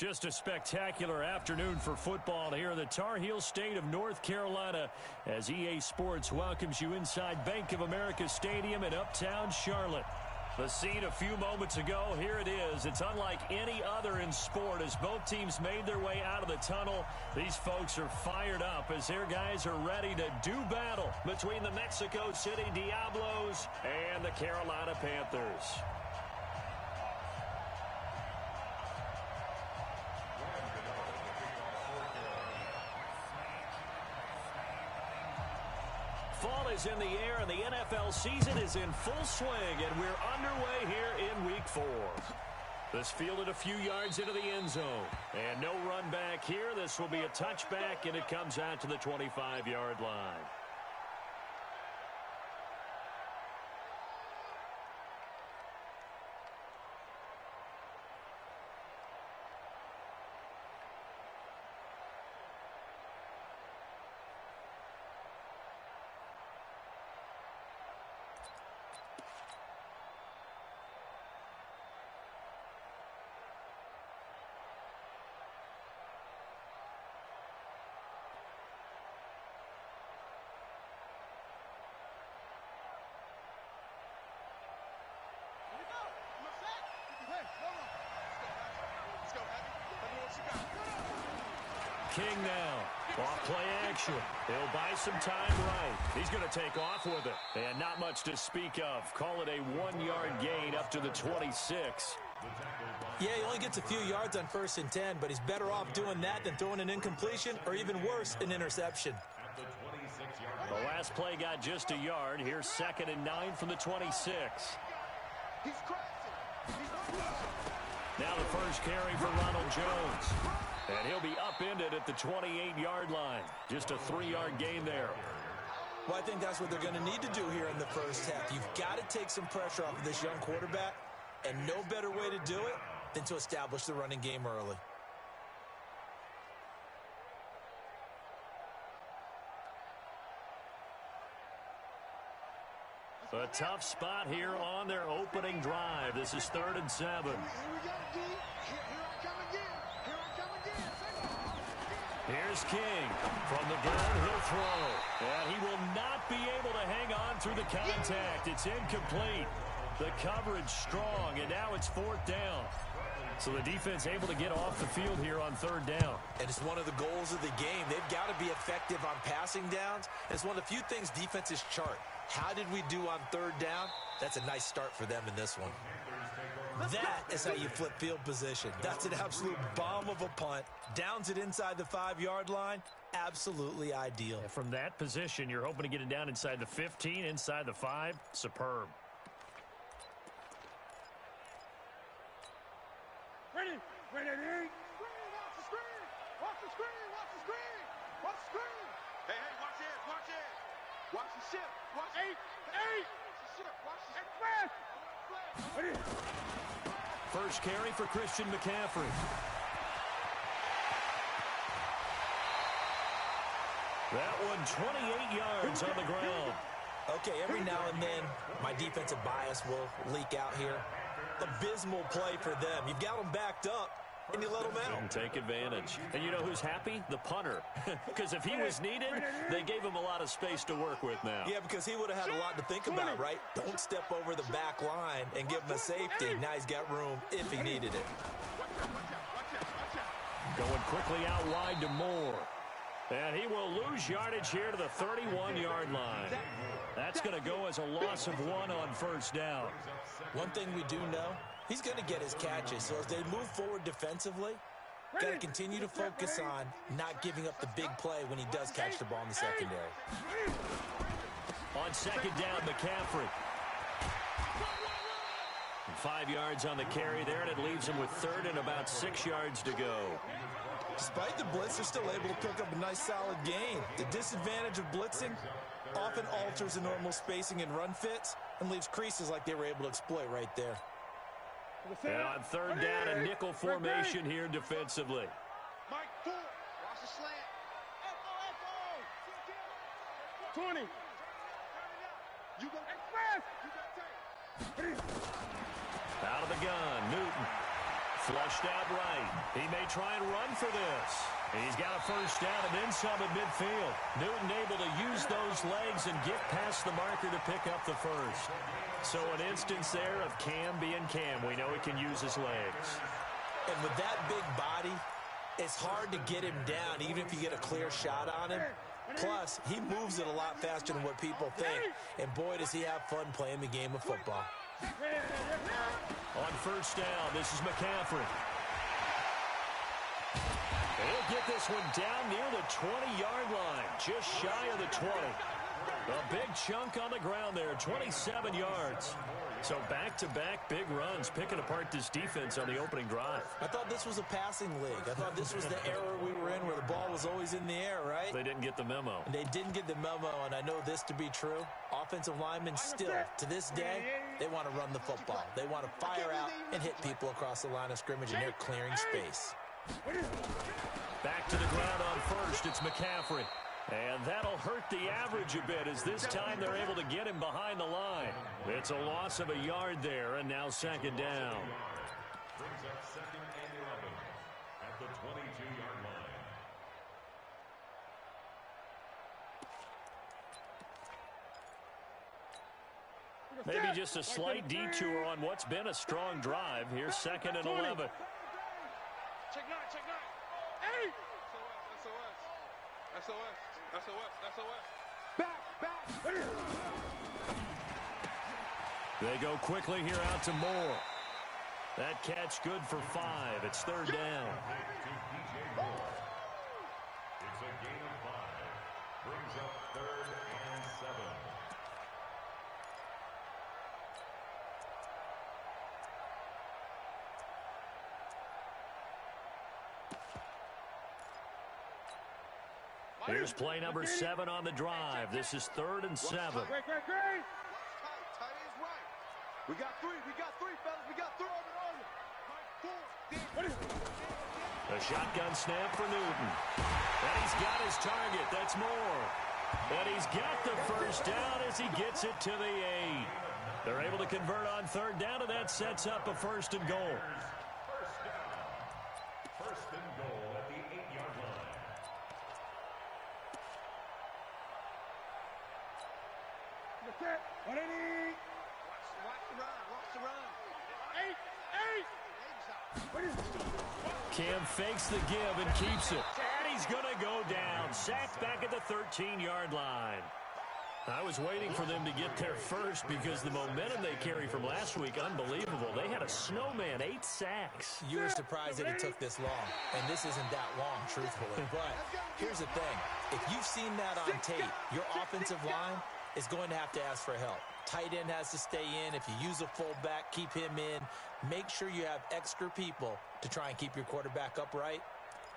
Just a spectacular afternoon for football here in the Tar Heel state of North Carolina as EA Sports welcomes you inside Bank of America Stadium in Uptown Charlotte. The scene a few moments ago, here it is. It's unlike any other in sport as both teams made their way out of the tunnel. These folks are fired up as their guys are ready to do battle between the Mexico City Diablos and the Carolina Panthers. Fall is in the air, and the NFL season is in full swing, and we're underway here in Week 4. This fielded a few yards into the end zone, and no run back here. This will be a touchback, and it comes out to the 25-yard line. King now, off play action. He'll buy some time right. He's going to take off with it. And not much to speak of. Call it a 1-yard gain up to the 26. Yeah, he only gets a few yards on 1st and 10, but he's better off doing that than throwing an incompletion or even worse, an interception. The last play got just a yard. Here's 2nd and 9 from the 26. Now the first carry for Ronald Jones. And he'll be upended at the 28-yard line. Just a 3-yard gain there. Well, I think that's what they're going to need to do here in the first half. You've got to take some pressure off of this young quarterback, and no better way to do it than to establish the running game early. A tough spot here on their opening drive. This is 3rd and 7. Here's King. From the gun, he'll throw. And he will not be able to hang on through the contact. It's incomplete. The coverage strong, and now it's 4th down. So the defense able to get off the field here on 3rd down. And it's one of the goals of the game. They've got to be effective on passing downs. And it's one of the few things defenses chart. How did we do on 3rd down? That's a nice start for them in this one. That is how you flip field position. That's an absolute bomb of a punt. Downs it inside the 5-yard line. Absolutely ideal. And from that position, you're hoping to get it down inside the 15, inside the 5. Superb. Ready, watch the screen, watch the screen. Hey, watch it. Watch the ship, watch 8. Watch the ship, First carry for Christian McCaffrey. That one 28 yards on the ground. Okay, every now and then, my defensive bias will leak out here. Abysmal play for them. You've got them backed up, and you let them out. And take advantage. And you know who's happy? The punter. Because if he was needed, they gave him a lot of space to work with now. Yeah, because he would have had a lot to think about, right? Don't step over the back line and give him a safety. Now he's got room if he needed it. Going quickly out wide to Moore. And he will lose yardage here to the 31-yard line. That's going to go as a loss of 1 on 1st down. One thing we do know, he's going to get his catches. So as they move forward defensively, got to continue to focus on not giving up the big play when he does catch the ball in the secondary. On 2nd down, McCaffrey. 5 yards on the carry there, and it leaves him with 3rd and about 6 yards to go. Despite the blitz, they're still able to pick up a nice solid gain. The disadvantage of blitzing often alters the normal spacing and run fits and leaves creases like they were able to exploit right there. And on 3rd down, a nickel formation here defensively. Mike 4, watch the slant. 20. You go express. Out of the gun, Newton. Flushed out right. He may try and run for this. He's got a first down and then some at midfield. Newton able to use those legs and get past the marker to pick up the first. So an instance there of Cam being Cam. We know he can use his legs. And with that big body, it's hard to get him down, even if you get a clear shot on him. Plus, he moves it a lot faster than what people think. And boy, does he have fun playing the game of football. On first down, this is McCaffrey. He'll get this one down near the 20-yard line, just shy of the 20. A big chunk on the ground there, 27 yards. So back-to-back big runs, picking apart this defense on the opening drive. I thought this was a passing league. I thought this was the era we were in where the ball was always in the air, right? They didn't get the memo. And they didn't get the memo, and I know this to be true. Offensive linemen still, to this day, they want to run the football. They want to fire out and hit people across the line of scrimmage, and they're clearing space. Back to the ground on first, it's McCaffrey. And that'll hurt the average a bit as this time they're able to get him behind the line. It's a loss of a yard there, and now second down. Brings up second and 11 at the 22-yard line. Maybe just a slight detour on what's been a strong drive. Here's second and 11. Check nine, check nine. Hey! SOS. Back. They go quickly here out to Moore. That catch good for 5. It's third down. It's a gain of 5. Brings up third and 7. Here's play number 7 on the drive. This is third and 7. Great. Tight ends right. We got three, fellas. We got 3. A shotgun snap for Newton. And he's got his target. That's Moore. And he's got the first down as he gets it to the 8. They're able to convert on third down, and that sets up a first and goal. First and goal at the 8-yard line. Watch the run. 8. Cam fakes the give and keeps it. And he's going to go down. Sacked back at the 13-yard line. I was waiting for them to get there first because the momentum they carry from last week, unbelievable. They had a snowman, 8 sacks. You were surprised that it took this long, and this isn't that long, truthfully. But here's the thing. If you've seen that on tape, your offensive line is going to have to ask for help. Tight end has to stay in. If you use a fullback, keep him in. Make sure you have extra people to try and keep your quarterback upright.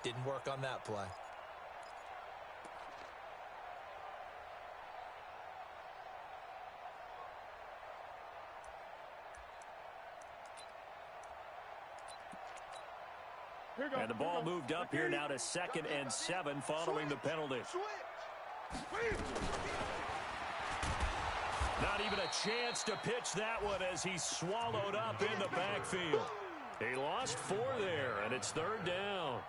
Didn't work on that play. And the ball moved up here now to second and 7 following the penalty. Not even a chance to pitch that one as he's swallowed up in the backfield. He lost 4 there, and it's third down.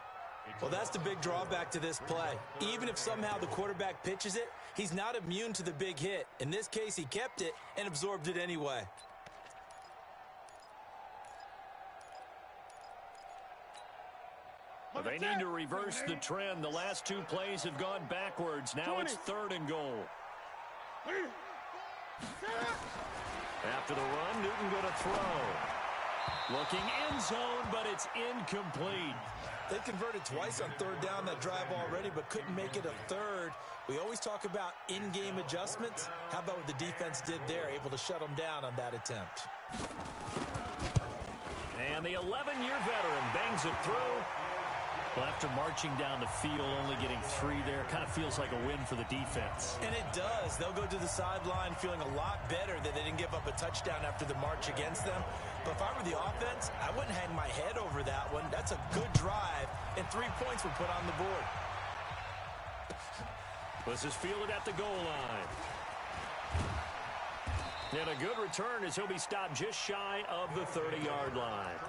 Well, that's the big drawback to this play. Even if somehow the quarterback pitches it, he's not immune to the big hit. In this case, he kept it and absorbed it anyway. They need to reverse the trend. The last 2 plays have gone backwards. Now it's third and goal. After the run, Newton going to throw. Looking end zone, but it's incomplete. They converted twice on third down that drive already, but couldn't make it a third. We always talk about in-game adjustments. How about what the defense did there, able to shut them down on that attempt? And the 11-year veteran bangs it through. Well, after marching down the field, only getting 3 there, kind of feels like a win for the defense. And it does. They'll go to the sideline feeling a lot better that they didn't give up a touchdown after the march against them. But if I were the offense, I wouldn't hang my head over that one. That's a good drive, and 3 points were put on the board. This is fielded at the goal line. And a good return as he'll be stopped just shy of the 30-yard line.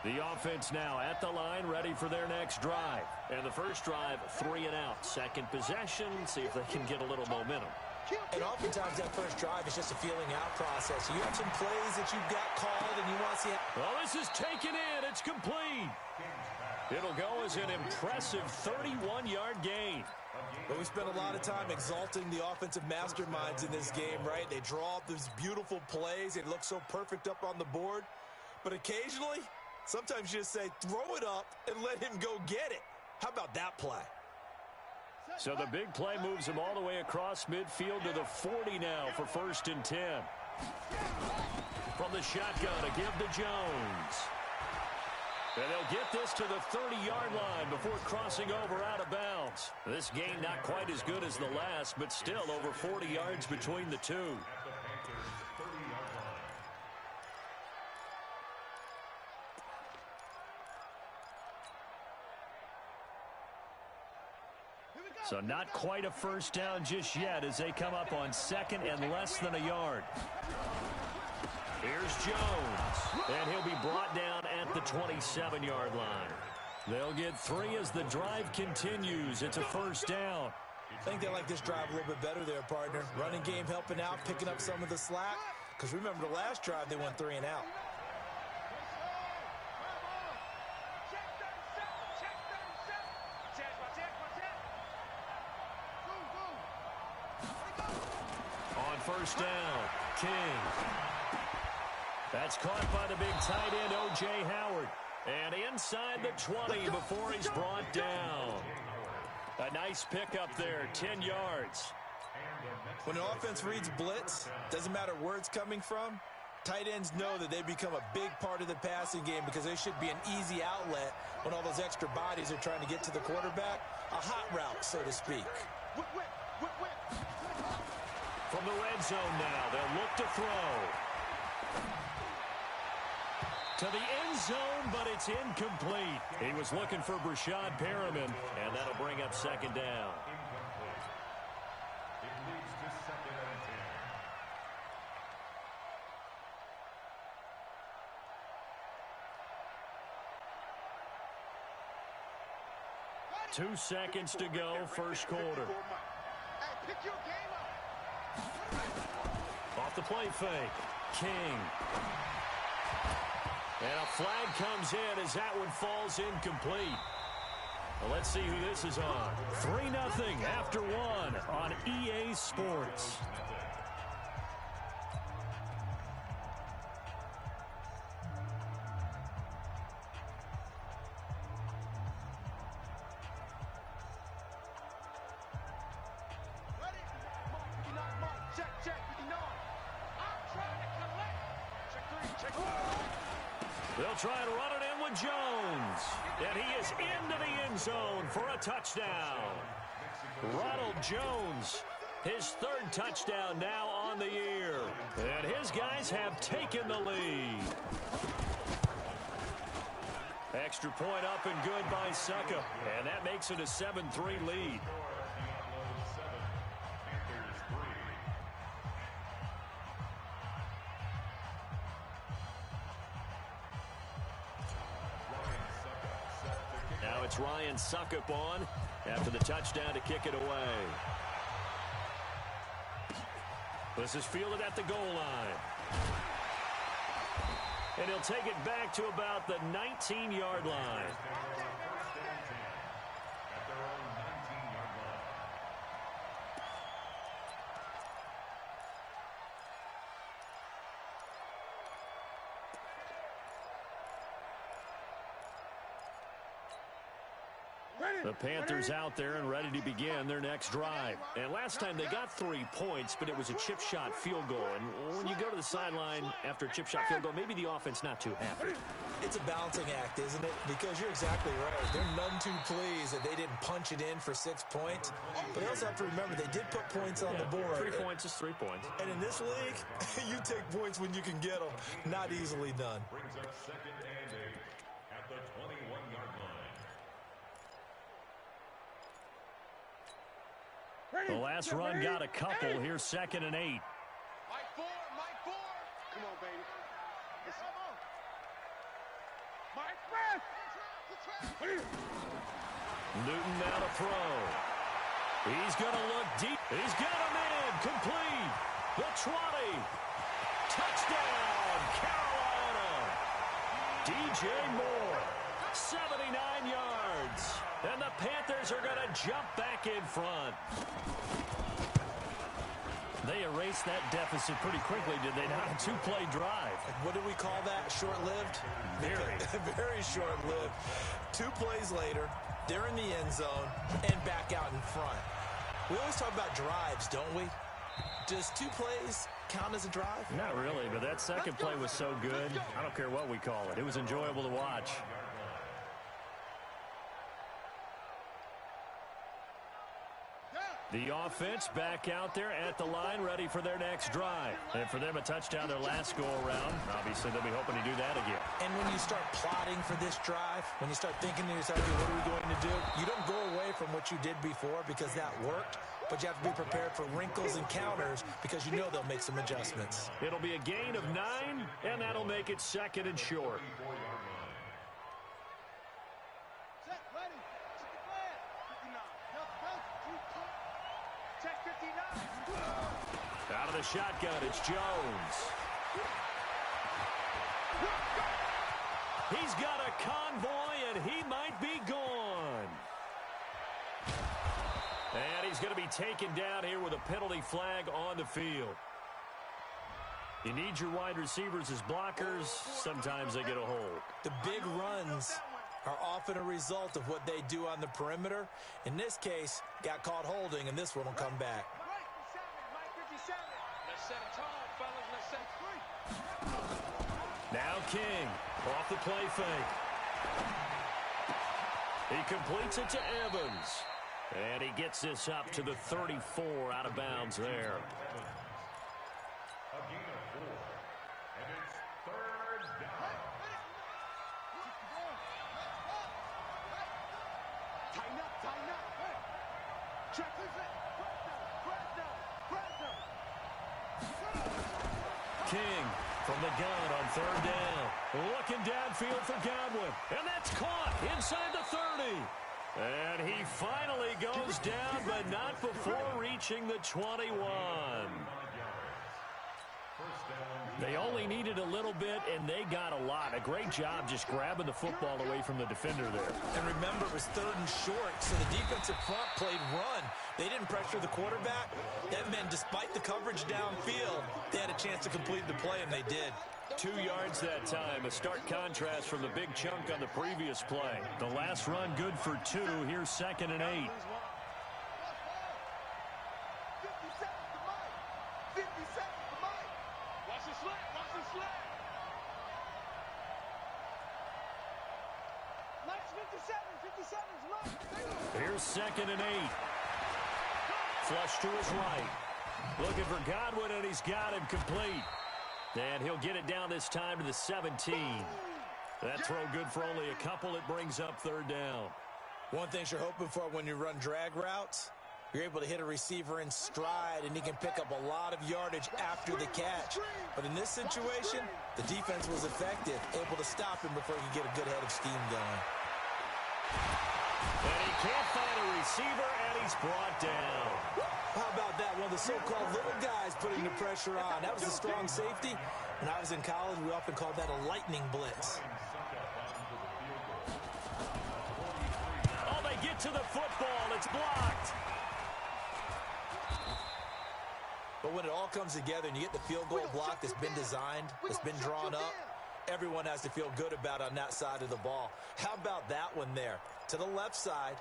The offense now at the line, ready for their next drive. And the first drive, 3 and out. Second possession, see if they can get a little momentum. And oftentimes that first drive is just a feeling out process. You have some plays that you've got called and you want to see how... Well, this is taken in. It's complete. It'll go as an impressive 31-yard gain. But we spent a lot of time exalting the offensive masterminds in this game, right? They draw up these beautiful plays. They look so perfect up on the board. But occasionally, sometimes you just say, throw it up and let him go get it. How about that play? So the big play moves him all the way across midfield to the 40 now for 1st and 10. From the shotgun, a give to Jones. And they'll get this to the 30-yard line before crossing over out of bounds. This gain not quite as good as the last, but still over 40 yards between the two. So not quite a first down just yet as they come up on 2nd and less than a yard. Here's Jones, and he'll be brought down at the 27-yard line. They'll get 3 as the drive continues. It's a first down. I think they like this drive a little bit better there, partner. Running game helping out, picking up some of the slack. Because remember the last drive, they went 3 and out. First down, King. That's caught by the big tight end, O.J. Howard. And inside the 20 before he's brought down. A nice pickup there, 10 yards. When an offense reads blitz, doesn't matter where it's coming from, tight ends know that they become a big part of the passing game because they should be an easy outlet when all those extra bodies are trying to get to the quarterback. A hot route, so to speak. From the red zone now, they'll look to throw. To the end zone, but it's incomplete. He was looking for Brashad Perriman, and that'll bring up 2nd down. It leads to 2nd and 10. 2 seconds to go, first quarter. Hey, pick your game up. Off the play fake, King. And a flag comes in as that one falls incomplete. Well, let's see who this is on. 3-0 after 1 on EA Sports. They'll try and run it in with Jones. And he is into the end zone for a touchdown. Ronald Jones, his 3rd touchdown now on the year. And his guys have taken the lead. Extra point up and good by Suckup. And that makes it a 7-3 lead. Now it's Ryan Suckup on after the touchdown to kick it away. This is fielded at the goal line. And he'll take it back to about the 19-yard line. The Panthers out there and ready to begin their next drive. And last time they got 3 points, but it was a chip shot field goal. And when you go to the sideline after a chip shot field goal, maybe the offense not too happy. It's a balancing act, isn't it? Because you're exactly right. They're none too pleased that they didn't punch it in for 6 points. But they also have to remember they did put points on the board. 3 points is 3 points. And in this league, you take points when you can get them. Not easily done. Brings up 2nd and 8 at the 21-yard line. The last run got a couple. Here's 2nd and 8. Mike 4, Mike 4. Come on, baby. Newton now to throw. He's going to look deep. He's got him in. Complete. The 20. Touchdown, Carolina. DJ Moore, 79 yards. And the Panthers are going to jump back in front. They erased that deficit pretty quickly, did they not? A two-play drive. What do we call that? Short-lived? Very. Very short-lived. 2 plays later, they're in the end zone and back out in front. We always talk about drives, don't we? Does 2 plays count as a drive? Not really, but that second play was so good. I don't care what we call it. It was enjoyable to watch. The offense back out there at the line, ready for their next drive. And for them, a touchdown their last go-around. Obviously, they'll be hoping to do that again. And when you start plotting for this drive, when you start thinking to yourself, hey, what are we going to do? You don't go away from what you did before because that worked, but you have to be prepared for wrinkles and counters because you know they'll make some adjustments. It'll be a gain of 9, and that'll make it 2nd and short. Out of the shotgun, it's Jones. He's got a convoy, and he might be gone. And he's going to be taken down here with a penalty flag on the field. You need your wide receivers as blockers. Sometimes they get a hold. The big runs are often a result of what they do on the perimeter. In this case, got caught holding, and this one will come back. Now King, off the play fake. He completes it to Evans. And he gets this up to the 34 out of bounds there. A gain of 4. And it's 3rd down. Tighten up, tighten up. Check this in. King from the gun on 3rd down. Looking downfield for Godwin. And that's caught inside the 30. And he finally goes down, but not before reaching the 21. They only needed a little bit, and they got a lot. A great job just grabbing the football away from the defender there. And remember, it was 3rd and short, so the defensive front played run. They didn't pressure the quarterback. That meant despite the coverage downfield, they had a chance to complete the play, and they did. 2 yards that time, a stark contrast from the big chunk on the previous play. The last run good for 2. Here's 2nd and 8. Here's 2nd and 8. Flush to his right. Looking for Godwin, and he's got him complete. And he'll get it down this time to the 17. That throw good for only a couple. It brings up 3rd down. One thing you're hoping for when you run drag routes, you're able to hit a receiver in stride, and he can pick up a lot of yardage after the catch. But in this situation, the defense was effective, able to stop him before he could get a good head of steam going. And he can't find a receiver, and he's brought down. How about that? One of the so-called little guys putting the pressure on. That was a strong safety. When I was in college, we often called that a lightning blitz. Oh, they get to the football. It's blocked. But when it all comes together and you get the field goal block that's been designed, that's been drawn up, everyone has to feel good about on that side of the ball. How about that one there? To the left side,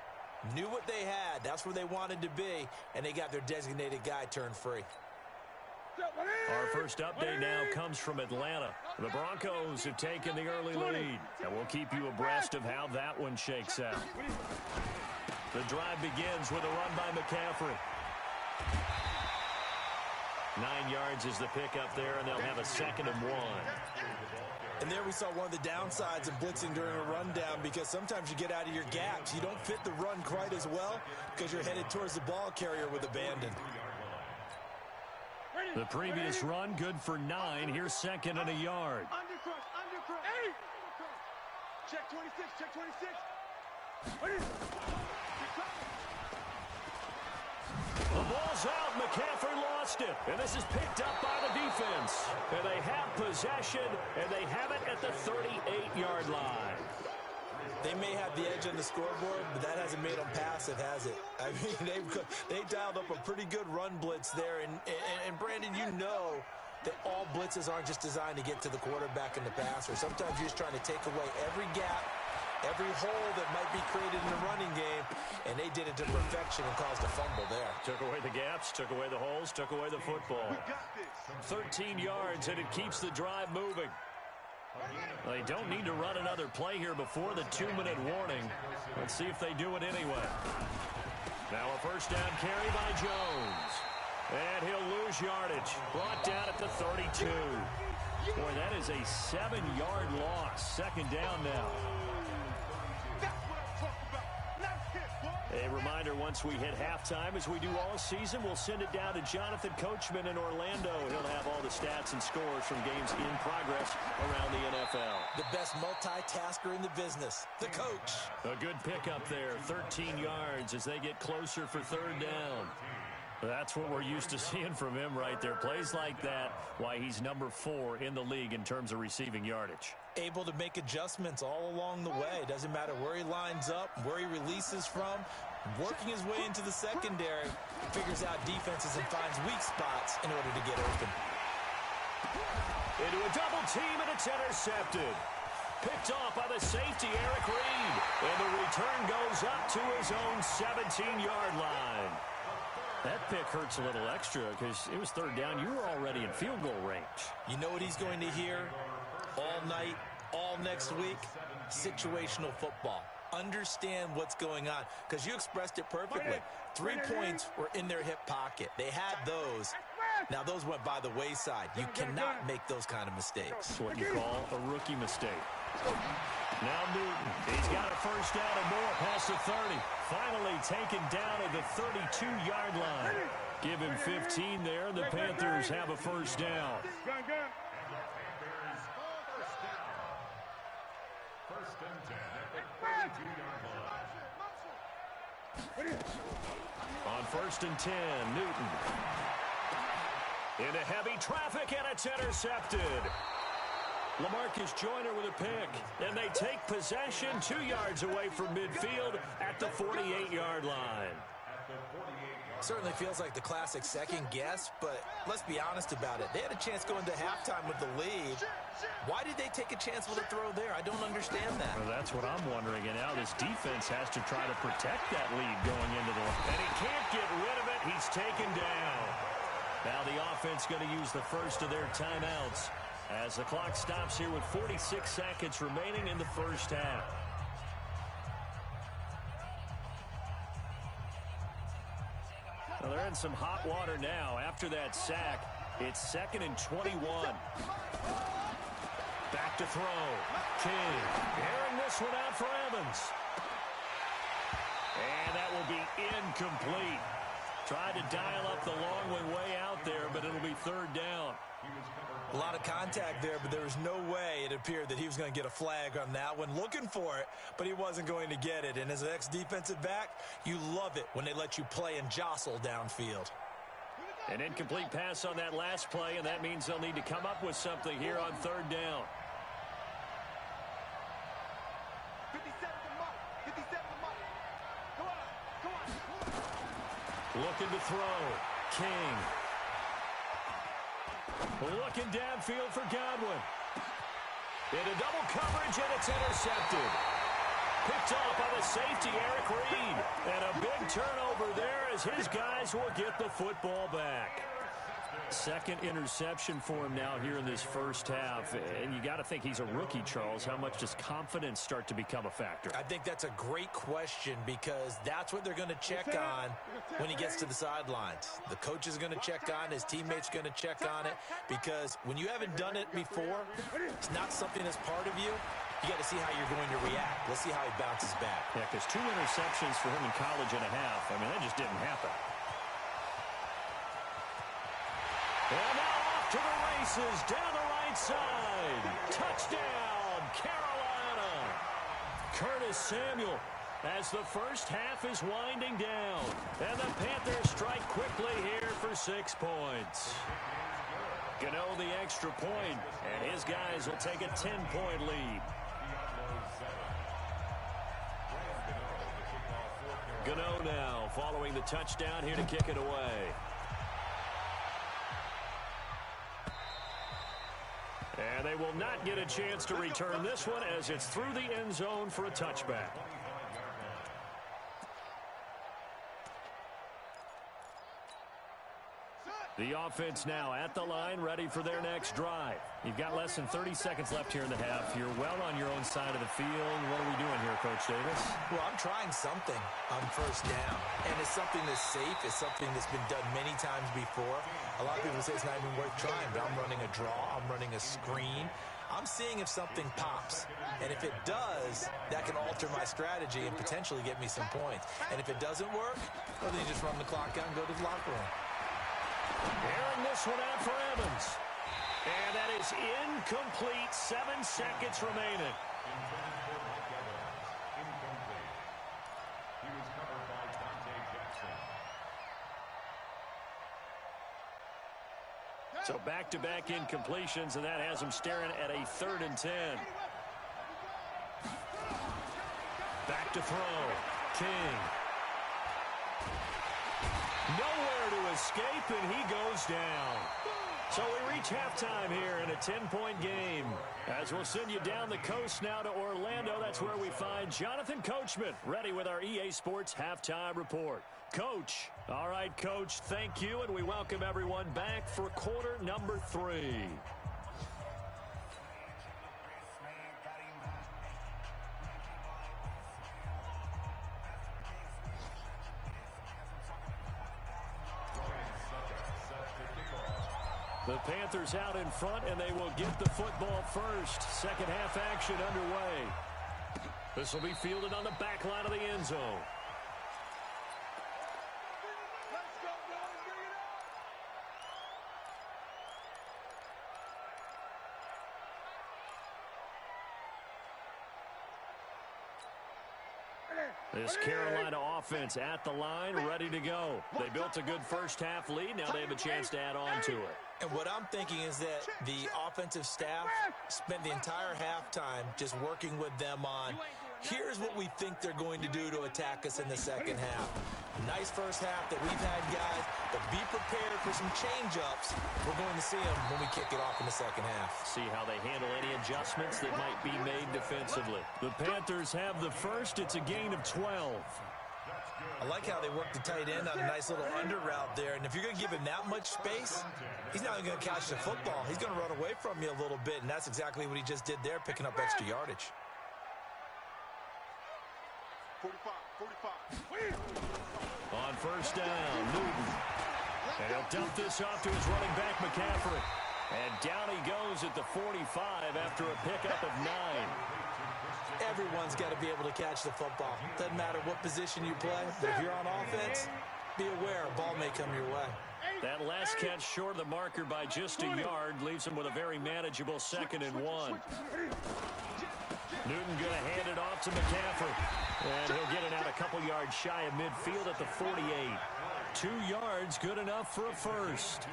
knew what they had. That's where they wanted to be, and they got their designated guy turned free. Our first update now comes from Atlanta. The Broncos have taken the early lead, and we'll keep you abreast of how that one shakes out. The drive begins with a run by McCaffrey. 9 yards is the pickup there, and they'll have a 2nd and 1. And there we saw one of the downsides of blitzing during a rundown, because sometimes you get out of your gaps. You don't fit the run quite as well because you're headed towards the ball carrier with abandon. The previous run good for 9. Here's 2nd and a yard. Check 26, check 26. The ball's out. McCaffrey lost it. And this is picked up by the defense. And they have possession, and they have it at the 38-yard line. They may have the edge on the scoreboard, but that hasn't made them passive, has it? I mean, they dialed up a pretty good run blitz there. And Brandon, you know that all blitzes aren't just designed to get to the quarterback and the passer. Sometimes you're just trying to take away every gap, every hole that might be created in the running game, and they did it to perfection and caused a fumble there. Took away the gaps, took away the holes, took away the football. 13 yards, and it keeps the drive moving. They don't need to run another play here before the 2-minute warning. Let's see if they do it anyway. Now a first down carry by Jones. And he'll lose yardage. Brought down at the 32. Boy, that is a 7-yard loss. Second down now. A reminder, once we hit halftime, as we do all season, we'll send it down to Jonathan Coachman in Orlando. He'll have all the stats and scores from games in progress around the NFL. The best multitasker in the business, the coach. A good pickup there, 13 yards as they get closer for third down. That's what we're used to seeing from him right there. Plays like that, why he's number 4 in the league in terms of receiving yardage. Able to make adjustments all along the way. Doesn't matter where he lines up, where he releases from. Working his way into the secondary, figures out defenses and finds weak spots in order to get open. Into a double team, and it's intercepted. Picked off by the safety, Eric Reed. And the return goes up to his own 17-yard line. That pick hurts a little extra because it was third down. You were already in field goal range. You know what he's going to hear all night, all next week? Situational football. Understand what's going on, because you expressed it perfectly. 3 points were in their hip pocket. They had those. Now, those went by the wayside. You cannot make those kind of mistakes. That's what you call a rookie mistake. Now Newton. He's got a first down and more past the 30. Finally taken down at the 32-yard line. Give him 15 there, and the Panthers have a first down. First and 10 at the 32-yard line. On first and 10, Newton. Into heavy traffic, and it's intercepted. LaMarcus Joyner with a pick, and they take possession 2 yards away from midfield at the 48-yard line. Certainly feels like the classic second guess, but let's be honest about it. They had a chance going to halftime with the lead. Why did they take a chance with a throw there? I don't understand that. Well, that's what I'm wondering. And now this defense has to try to protect that lead going into the... And he can't get rid of it. He's taken down. Now the offense going to use the first of their timeouts as the clock stops here with 46 seconds remaining in the first half. Well, they're in some hot water now. After that sack, it's 2nd and 21. Back to throw. King airing this one out for Evans. And that will be incomplete. Tried to dial up the long one way out there, but it'll be third down. A lot of contact there, but there was no way it appeared that he was going to get a flag on that one. Looking for it, but he wasn't going to get it. And as an ex-defensive back, you love it when they let you play and jostle downfield. An incomplete pass on that last play, and that means they'll need to come up with something here on third down. 57 to Mike. 57 to Mike. Go on. Looking to throw. King. Looking downfield for Godwin. Into double coverage, and it's intercepted. Picked off by the safety, Eric Reed. And a big turnover there as his guys will get the football back. Second interception for him now here in this first half. And you got to think he's a rookie, Charles. How much does confidence start to become a factor? I think that's a great question, because that's what they're going to check on when he gets to the sidelines. The coach is going to check on, his teammates going to check on it, because when you haven't done it before, it's not something that's part of you. You got to see how you're going to react. Let's see how he bounces back. Yeah, because 2 interceptions for him in college and a half. I mean, that just didn't happen. And now off to the races, down the right side. Touchdown, Carolina. is Samuel as the first half is winding down. And the Panthers strike quickly here for 6 points. Gano the extra point, and his guys will take a 10-point lead. Gano now following the touchdown here to kick it away. And they will not get a chance to return this one as it's through the end zone for a touchback. The offense now at the line, ready for their next drive. You've got less than 30 seconds left here in the half. You're well on your own side of the field. What are we doing here, Coach Davis? Well, I'm trying something on first down, and it's something that's safe. It's something that's been done many times before. A lot of people say it's not even worth trying, but I'm running a draw. I'm running a screen. I'm seeing if something pops, and if it does, that can alter my strategy and potentially get me some points. And if it doesn't work, well, then you just run the clock out and go to the locker room. Airing this one out for Evans. And that is incomplete. 7 seconds remaining. So back-to-back incompletions, and that has him staring at a 3rd and 10. Back to throw. King. Nowhere to escape, and he goes down. So we reach halftime here in a 10-point game. As we'll send you down the coast now to Orlando, that's where we find Jonathan Coachman, ready with our EA Sports Halftime Report. Coach. All right, Coach, thank you, and we welcome everyone back for quarter number 3. The Panthers out in front, and they will get the football first. Second half action underway. This will be fielded on the back line of the end zone. This Carolina offense at the line, ready to go. They built a good first half lead. Now they have a chance to add on to it. And what I'm thinking is that the offensive staff spent the entire halftime just working with them on, here's what we think they're going to do to attack us in the second half. Nice first half that we've had, guys, but be prepared for some change-ups. We're going to see them when we kick it off in the second half. See how they handle any adjustments that might be made defensively. The Panthers have the first. It's a gain of 12. I like how they work the tight end on a nice little under route there. And if you're going to give him that much space, he's not even going to catch the football. He's going to run away from you a little bit, and that's exactly what he just did there, picking up extra yardage. 45. On first down, Newton. And he'll dump this off to his running back, McCaffrey. And down he goes at the 45 after a pickup of 9. Everyone's got to be able to catch the football. Doesn't matter what position you play, but if you're on offense, be aware a ball may come your way. That last catch short of the marker by just a yard leaves him with a very manageable 2nd and 1. Newton going to hand it off to McCaffrey. And he'll get it out a couple yards shy of midfield at the 48. 2 yards, good enough for a first.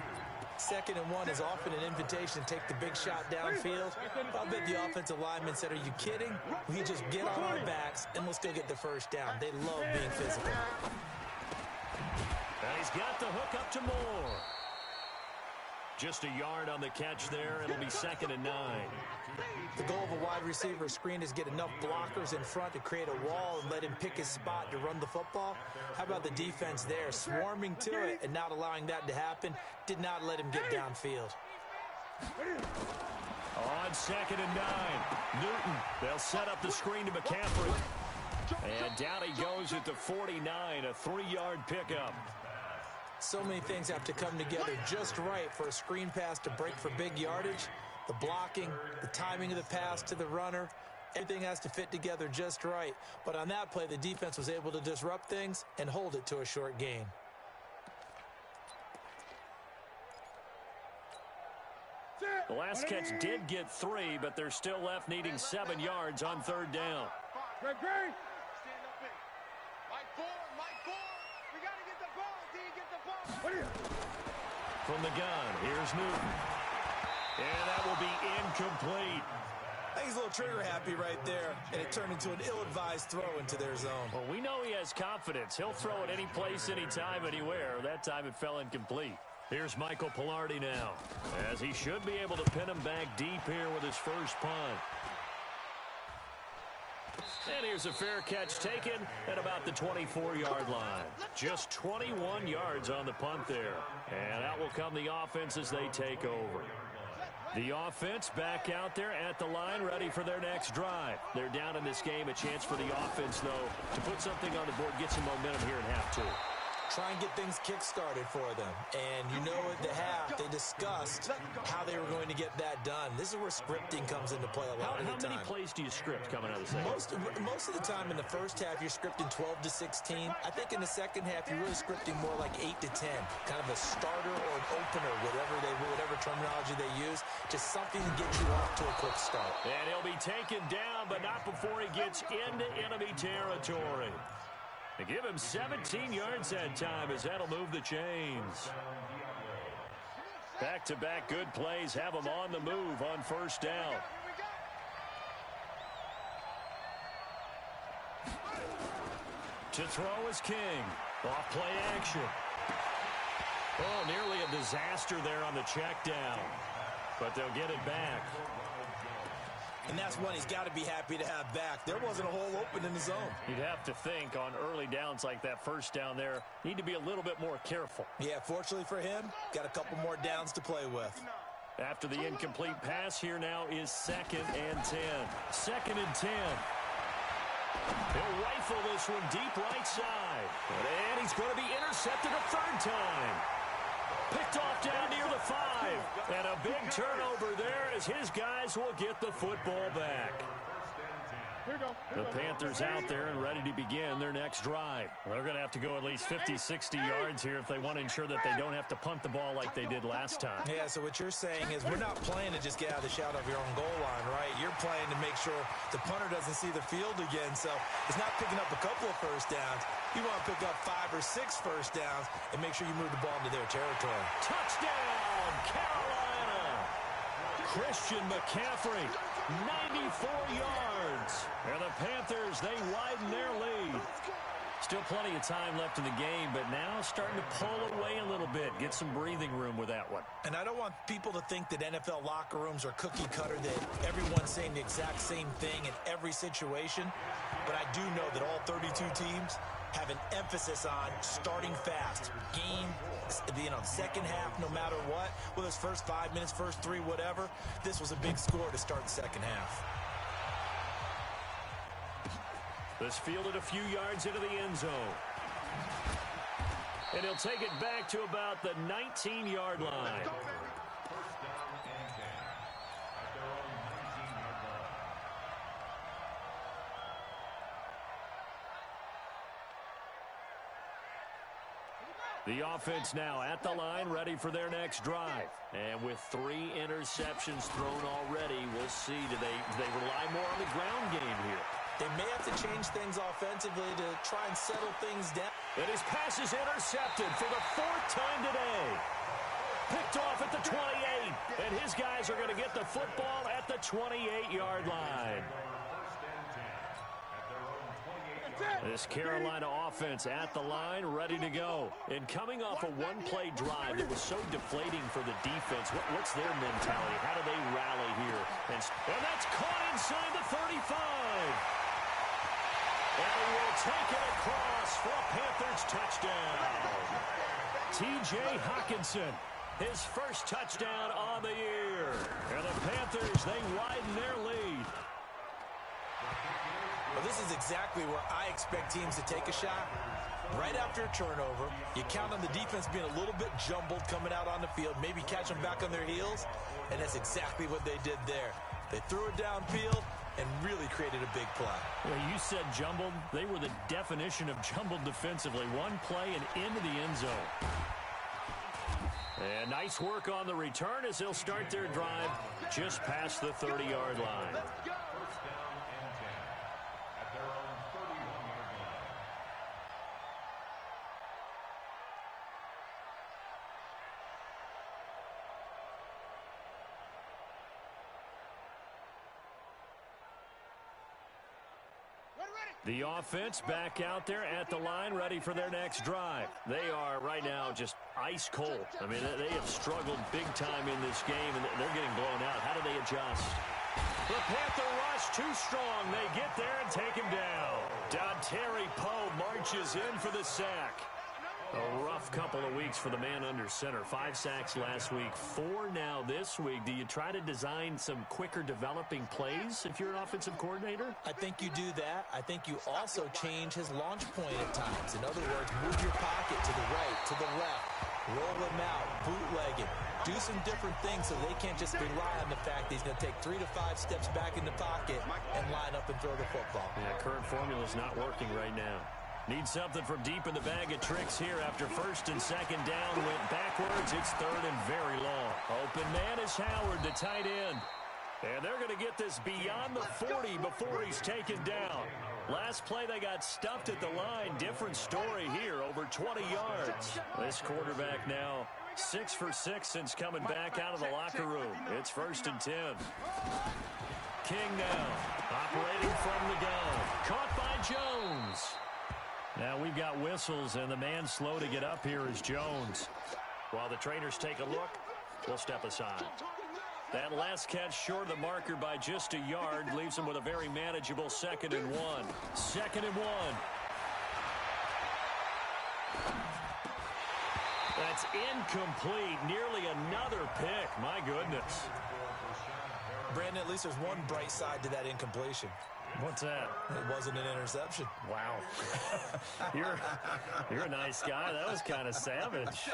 2nd and 1 is often an invitation to take the big shot downfield. I'll bet the offensive linemen said, are you kidding? We just get on our backs and let's go get the first down. They love being physical. And he's got the hook up to Moore. Just a yard on the catch there. It'll be 2nd and 9. The goal of a wide receiver screen is get enough blockers in front to create a wall and let him pick his spot to run the football. How about the defense there, swarming to it and not allowing that to happen? Did not let him get downfield. On 2nd and 9, Newton. They'll set up the screen to McCaffrey. And down he goes at the 49, a 3-yard pickup. So many things have to come together just right for a screen pass to break for big yardage. The blocking, the timing of the pass to the runner, everything has to fit together just right. But on that play, the defense was able to disrupt things and hold it to a short gain. The last catch did get 3, but they're still left needing 7 yards on 3rd down. Stand up in. Mike four. We got to get the ball, D. Get the ball. What are you? From the gun, here's Newton. And that will be incomplete. I think he's a little trigger happy right there, and it turned into an ill-advised throw into their zone. Well, we know he has confidence. He'll throw it any place, anytime, anywhere. That time it fell incomplete. Here's Michael Pilardi now, as he should be able to pin him back deep here with his first punt. And here's a fair catch taken at about the 24-yard line. Just 21 yards on the punt there. And out will come the offense as they take over. The offense back out there at the line, ready for their next drive. They're down in this game. A chance for the offense, though, to put something on the board, get some momentum here in half two. Try and get things kick-started for them. And you know at the half, they discussed how they were going to get that done. This is where scripting comes into play a lot of the time. How many plays do you script coming out of the second? Most of the time in the first half, you're scripting 12 to 16. I think in the second half, you're really scripting more like 8 to 10. Kind of a starter or an opener, whatever terminology they use. Just something to get you off to a quick start. And he'll be taken down, but not before he gets into enemy territory. They give him 17 yards that time as that'll move the chains. Back-to-back good plays have him on the move on first down. To throw is King. Off play action. Oh, nearly a disaster there on the check down. But they'll get it back. And that's one he's got to be happy to have back. There wasn't a hole open in the zone. You'd have to think on early downs like that first down there, need to be a little bit more careful. Yeah, fortunately for him, got a couple more downs to play with. After the incomplete pass, here now is 2nd and 10. 2nd and 10. He'll rifle this one deep right side. And he's going to be intercepted a third time. Picked off down near the 5. And a big turnover there as his guys will get the football back. The Panthers out there and ready to begin their next drive. They're going to have to go at least 50, 60 yards here if they want to ensure that they don't have to punt the ball like they did last time. Yeah, so what you're saying is we're not playing to just get out of the shadow of your own goal line, right? You're playing to make sure the punter doesn't see the field again. So it's not picking up a couple of first downs. You want to pick up 5 or 6 first downs and make sure you move the ball into their territory. Touchdown, Carolina! Christian McCaffrey, 94 yards. And the Panthers, they widen their lead. Still plenty of time left in the game, but now starting to pull away a little bit. Get some breathing room with that one. And I don't want people to think that NFL locker rooms are cookie cutter, that everyone's saying the exact same thing in every situation. But I do know that all 32 teams have an emphasis on starting fast. Game, second half, no matter what. Whether it's first 5 minutes, first 3, whatever. This was a big score to start the second half. This fielded a few yards into the end zone. And he'll take it back to about the 19-yard line. The offense now at the line, ready for their next drive. And with 3 interceptions thrown already, we'll see, do they rely more on the ground game here? They may have to change things offensively to try and settle things down. And his pass is intercepted for the 4th time today. Picked off at the 28. And his guys are going to get the football at the 28-yard line. This Carolina offense at the line, ready to go. And coming off a one-play drive that was so deflating for the defense, what's their mentality? How do they rally here? And that's caught inside the 35. And he will take it across for a Panthers touchdown. T.J. Hockenson, his first touchdown on the year. And the Panthers, they widen their lead. Well, this is exactly where I expect teams to take a shot. Right after a turnover, you count on the defense being a little bit jumbled coming out on the field, maybe catch them back on their heels, and that's exactly what they did there. They threw it downfield and really created a big play. Well, you said jumbled. They were the definition of jumbled defensively. One play and into the end zone. And nice work on the return as they'll start their drive just past the 30-yard line. The offense back out there at the line, ready for their next drive. They are right now just ice cold. I mean, they have struggled big time in this game, and they're getting blown out. How do they adjust? The Panther rush too strong. They get there and take him down. Dontari Poe marches in for the sack. A rough couple of weeks for the man under center. 5 sacks last week, 4 now this week. Do you try to design some quicker developing plays if you're an offensive coordinator? I think you do that. I think you also change his launch point at times. In other words, move your pocket to the right, to the left, roll him out, bootleg him. Do some different things so they can't just rely on the fact that he's going to take 3 to 5 steps back in the pocket and line up and throw the football. Yeah, current formula is not working right now. Need something from deep in the bag of tricks here after 1st and 2nd down. Went backwards. It's 3rd and very long. Open man is Howard, the tight end. And they're going to get this beyond the 40 before he's taken down. Last play, they got stuffed at the line. Different story here, over 20 yards. This quarterback now 6 for 6 since coming back out of the locker room. It's 1st and 10. King now operating from the gun. Caught by Jones. Now we've got whistles, and the man slow to get up here is Jones. While the trainers take a look, we'll step aside. That last catch short of the marker by just a yard leaves him with a very manageable 2nd and 1. 2nd and 1. That's incomplete. Nearly another pick. My goodness. Brandon, at least there's one bright side to that incompletion. What's that? It wasn't an interception. Wow. You're a nice guy. That was kind of savage.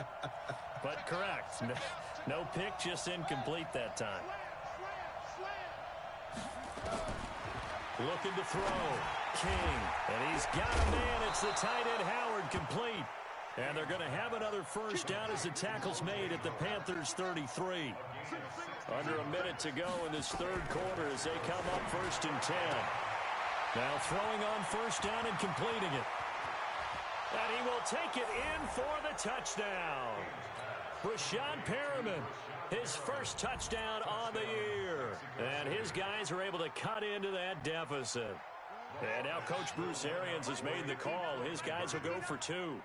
But correct. No pick, just incomplete that time. Looking to throw. King. And he's got a man. It's the tight end Howard, complete. And they're going to have another 1st down as the tackle's made at the Panthers' 33. Under a minute to go in this 3rd quarter as they come up 1st and 10. Now throwing on 1st down and completing it. And he will take it in for the touchdown. Rashad Perriman, his 1st touchdown on the year. And his guys are able to cut into that deficit. And now Coach Bruce Arians has made the call. His guys will go for 2.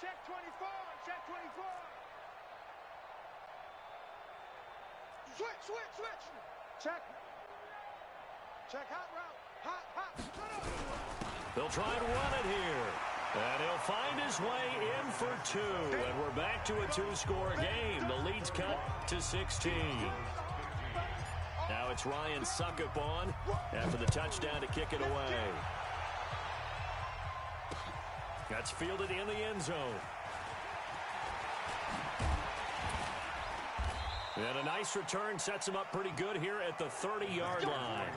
Check 24. Check 24. Switch. Check. Check hot route. Hot. They'll try and run it here. And he'll find his way in for 2. And we're back to a 2-score game. The lead's cut to 16. Now it's Ryan Suckup on after the touchdown to kick it away. That's fielded in the end zone. And a nice return sets him up pretty good here at the 30-yard line.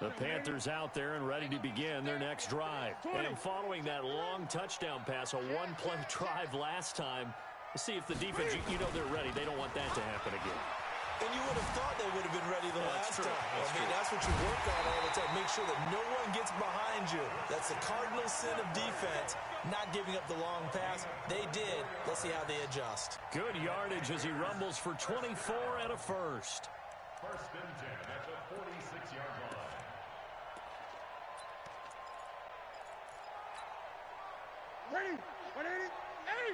The Panthers out there and ready to begin their next drive. And following that long touchdown pass, a 1-play drive last time, see if the defense, you know they're ready. They don't want that to happen again. And you would have thought they would have been ready the last time. That's what you work on all the time. Make sure that no one gets behind you. That's the cardinal sin of defense, not giving up the long pass. They did. Let's see how they adjust. Good yardage as he rumbles for 24 and a 1st. 1st and 10 at the 46-yard line. Ready. 180. 80.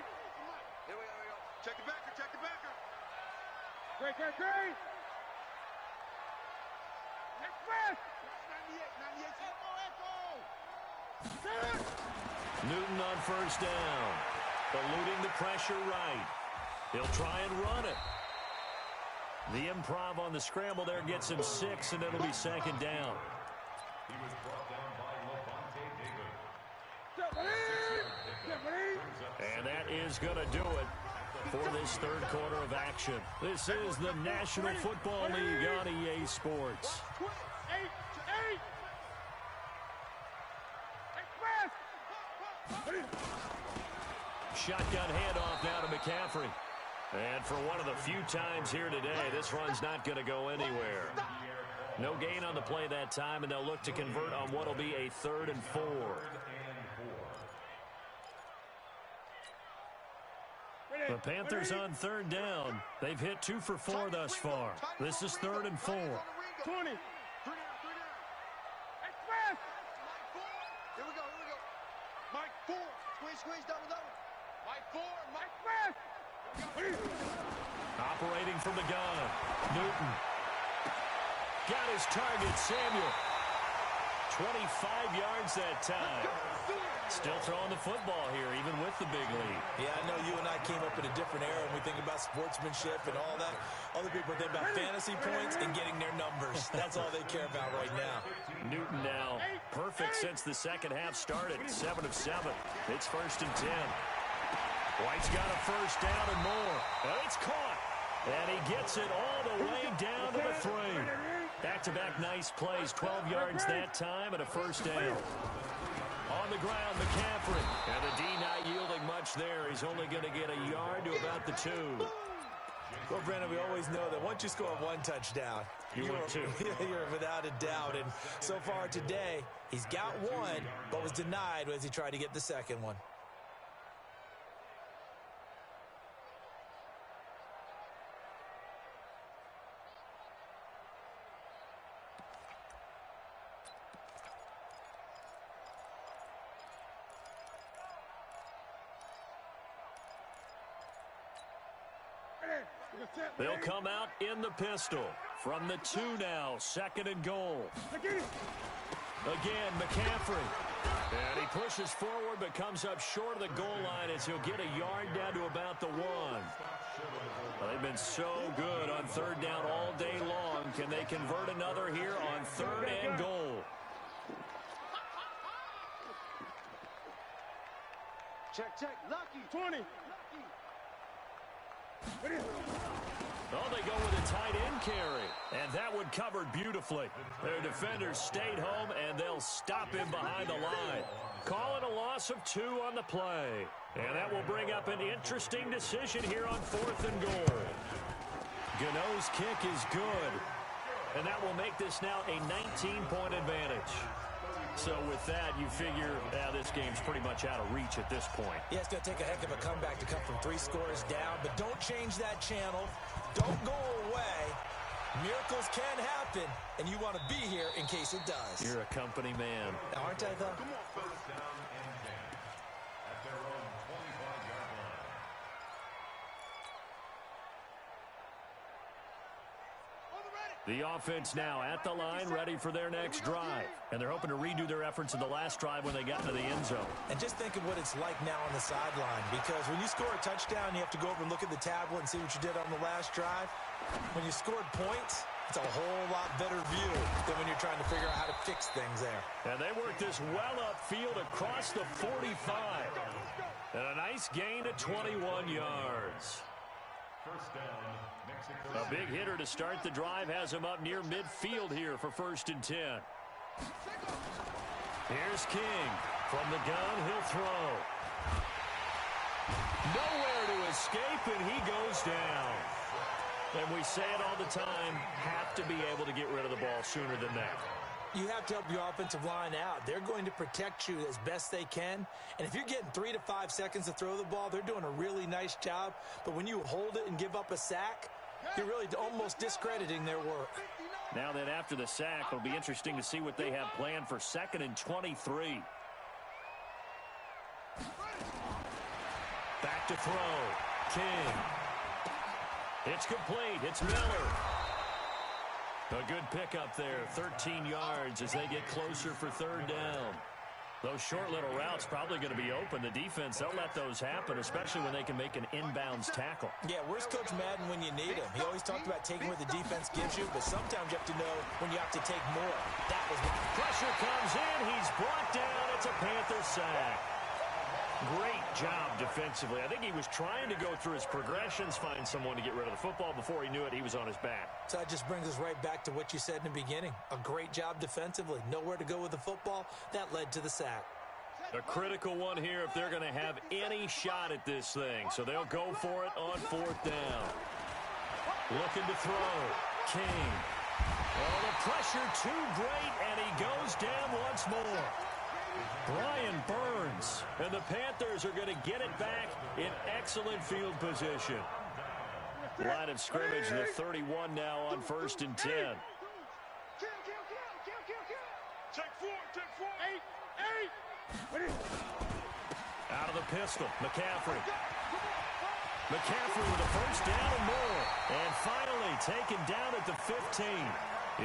Here we go. Check the backer. Great. Express. 98. Echo. Newton on 1st down. Eluding the pressure right. He'll try and run it. The improv on the scramble there gets him 6, and it'll be 2nd down. He was brought down by And that is going to do it for this 3rd quarter of action. This is the National Football League on EA Sports. Shotgun handoff now to McCaffrey. And for one of the few times here today, this run's not going to go anywhere. No gain on the play that time, and they'll look to convert on what will be a 3rd and 4. The Panthers on 3rd down. They've hit 2 for 4 thus far. This is 3rd and 4. 20. Express. Here we go. Mike 4. Squeeze, double. Mike 4. Mike Express. Operating from the gun. Newton. Got his target, Samuel. 25 yards that time. Still throwing the football here, even with the big lead. Yeah, I know you and I came up in a different era when we think about sportsmanship and all that. Other people think about fantasy points and getting their numbers. That's all they care about right now. Newton now perfect since the second half started. 7 of 7. It's 1st and 10. White's got a first down and more. It's caught. And he gets it all the way down to the 3. Back-to-back nice plays. 12 yards that time and a first down. On the ground, McCaffrey. And the D not yielding much there. He's only going to get a yard to about the 2. Well, Brandon, we always know that once you score 1 touchdown, you're without a doubt. And so far today, he's got 1, but was denied as he tried to get the second one. They'll come out in the pistol. From the 2 now, 2nd and goal. Again, McCaffrey. And he pushes forward but comes up short of the goal line as he'll get a yard down to about the 1. Well, they've been so good on 3rd down all day long. Can they convert another here on 3rd and goal? Check. Lucky. 20. Oh, they go with a tight end carry. And that one covered beautifully. Their defenders stayed home, and they'll stop him behind the line. Call it a loss of 2 on the play. And that will bring up an interesting decision here on 4th and goal. Gano's kick is good. And that will make this now a 19-point advantage. So with that, you figure this game's pretty much out of reach at this point. Yeah, it's going to take a heck of a comeback to come from 3 scores down, but don't change that channel. Don't go away. Miracles can happen, and you want to be here in case it does. You're a company man. Aren't I, though? First down and 10 at their own 25-yard line. The offense now at the line, ready for their next drive. And they're hoping to redo their efforts in the last drive when they got into the end zone. And just think of what it's like now on the sideline, because when you score a touchdown, you have to go over and look at the tablet and see what you did on the last drive. When you scored points, it's a whole lot better view than when you're trying to figure out how to fix things there. And they work this well upfield across the 45. And a nice gain of 21 yards. First down, Mexico. A big hitter to start the drive has him up near midfield here for 1st and 10. Here's King. From the gun, he'll throw. Nowhere to escape, and he goes down. And we say it all the time, have to be able to get rid of the ball sooner than that. You have to help your offensive line out. They're going to protect you as best they can. And if you're getting 3 to 5 seconds to throw the ball, they're doing a really nice job. But when you hold it and give up a sack, you're really almost discrediting their work. Now that after the sack, it'll be interesting to see what they have planned for 2nd and 23. Back to throw. King. It's complete. It's Miller. A good pickup there. 13 yards as they get closer for 3rd down. Those short little routes probably going to be open. The defense, they'll let those happen, especially when they can make an inbounds tackle. Yeah, where's Coach Madden when you need him? He always talked about taking what the defense gives you, but sometimes you have to know when you have to take more. That was what pressure comes in. He's brought down. It's a Panther sack. Great job defensively. I think he was trying to go through his progressions, find someone to get rid of the football. Before he knew it, he was on his back. So that just brings us right back to what you said in the beginning. A great job defensively. Nowhere to go with the football. That led to the sack. A critical one here if they're going to have any shot at this thing. So they'll go for it on 4th down. Looking to throw. King. Oh, the pressure too great, and he goes down once more. Brian Burns. And the Panthers are going to get it back in excellent field position. Line of scrimmage, the 31 now on 1st and 10. Out of the pistol, McCaffrey. McCaffrey with a 1st down and more. And finally taken down at the 15.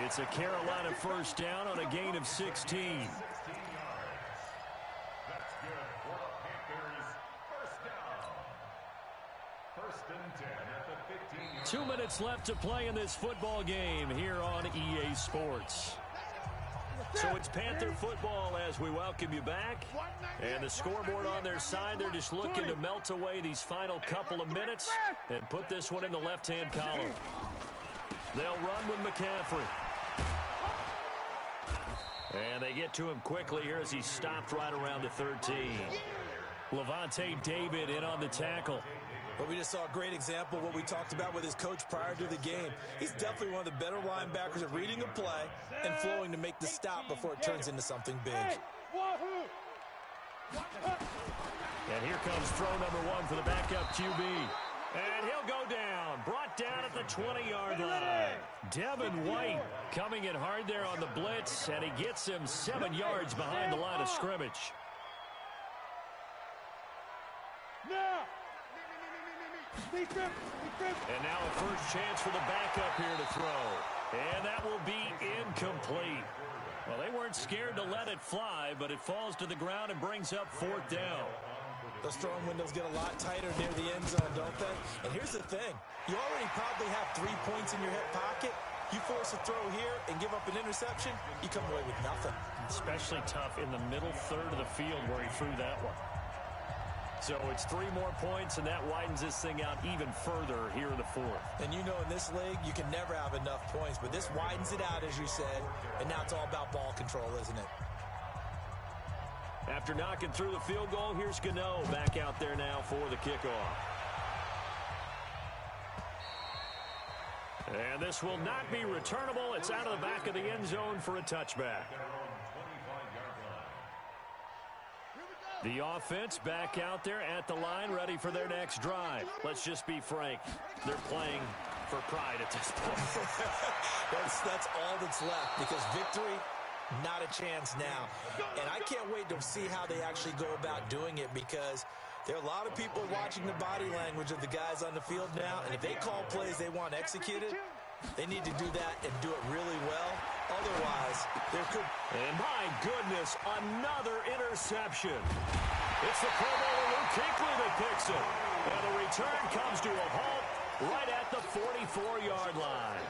It's a Carolina 1st down on a gain of 16. 2 minutes left to play in this football game here on EA Sports. So it's Panther football as we welcome you back. And the scoreboard on their side, they're just looking to melt away these final couple of minutes and put this one in the left-hand column. They'll run with McCaffrey. And they get to him quickly here as he's stopped right around the 13. Levante David in on the tackle. But we just saw a great example of what we talked about with his coach prior to the game. He's definitely one of the better linebackers at reading a play and flowing to make the stop before it turns into something big. And here comes throw number 1 for the backup QB. And he'll go down. Brought down at the 20-yard line. Devin White coming in hard there on the blitz, and he gets him 7 yards behind the line of scrimmage. And now a first chance for the backup here to throw. And that will be incomplete. Well, they weren't scared to let it fly, but it falls to the ground and brings up 4th down. Those throwing windows get a lot tighter near the end zone, don't they? And here's the thing. You already probably have 3 points in your hip pocket. You force a throw here and give up an interception, you come away with nothing. Especially tough in the middle third of the field where he threw that one. So it's 3 more points, and that widens this thing out even further here in the 4th. And you know in this league, you can never have enough points, but this widens it out, as you said, and now it's all about ball control, isn't it? After knocking through the field goal, here's Gano back out there now for the kickoff. And this will not be returnable. It's out of the back of the end zone for a touchback. The offense back out there at the line, ready for their next drive. Let's just be frank. They're playing for pride at this point. That's all that's left, because victory, not a chance now. And I can't wait to see how they actually go about doing it, because there are a lot of people watching the body language of the guys on the field now, and if they call plays they want executed, they need to do that and do it really well. Otherwise, there could... And my goodness, another interception. It's the Pro Bowler Luke Kuechly that picks it. And the return comes to a halt right at the 44-yard line.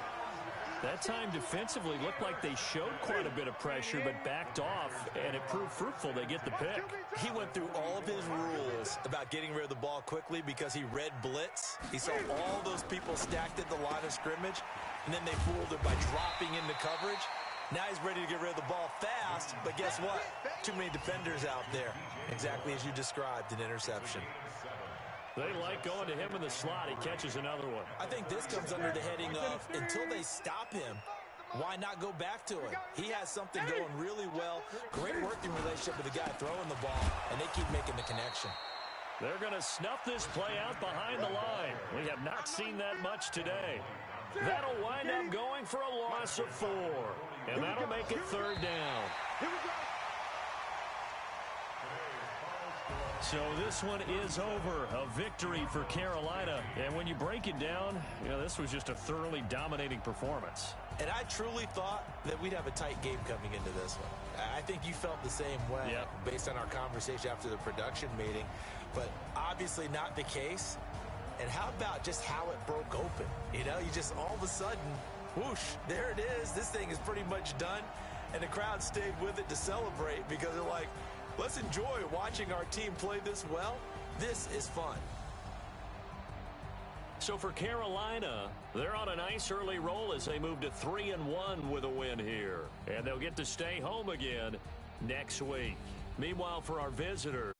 That time defensively looked like they showed quite a bit of pressure but backed off, and it proved fruitful. They get the pick. He went through all of his rules about getting rid of the ball quickly because he read blitz. He saw all those people stacked at the line of scrimmage, and then they fooled it by dropping into coverage. Now he's ready to get rid of the ball fast, but guess what? Too many defenders out there. Exactly as you described, an interception. They like going to him in the slot. He catches another one. I think this comes under the heading of, until they stop him, why not go back to him? He has something going really well. Great working relationship with the guy throwing the ball, and they keep making the connection. They're going to snuff this play out behind the line. We have not seen that much today. That'll wind up going for a loss of 4, and that'll make it 3rd down. So this one is over. A victory for Carolina. And when you break it down, you know, this was just a thoroughly dominating performance. And I truly thought that we'd have a tight game coming into this one. I think you felt the same way based on our conversation after the production meeting. But obviously not the case. And how about just how it broke open? You know, you just all of a sudden, whoosh, there it is. This thing is pretty much done. And the crowd stayed with it to celebrate because they're like, let's enjoy watching our team play this well. This is fun. So for Carolina, they're on a nice early roll as they move to 3-1 with a win here. And they'll get to stay home again next week. Meanwhile, for our visitors,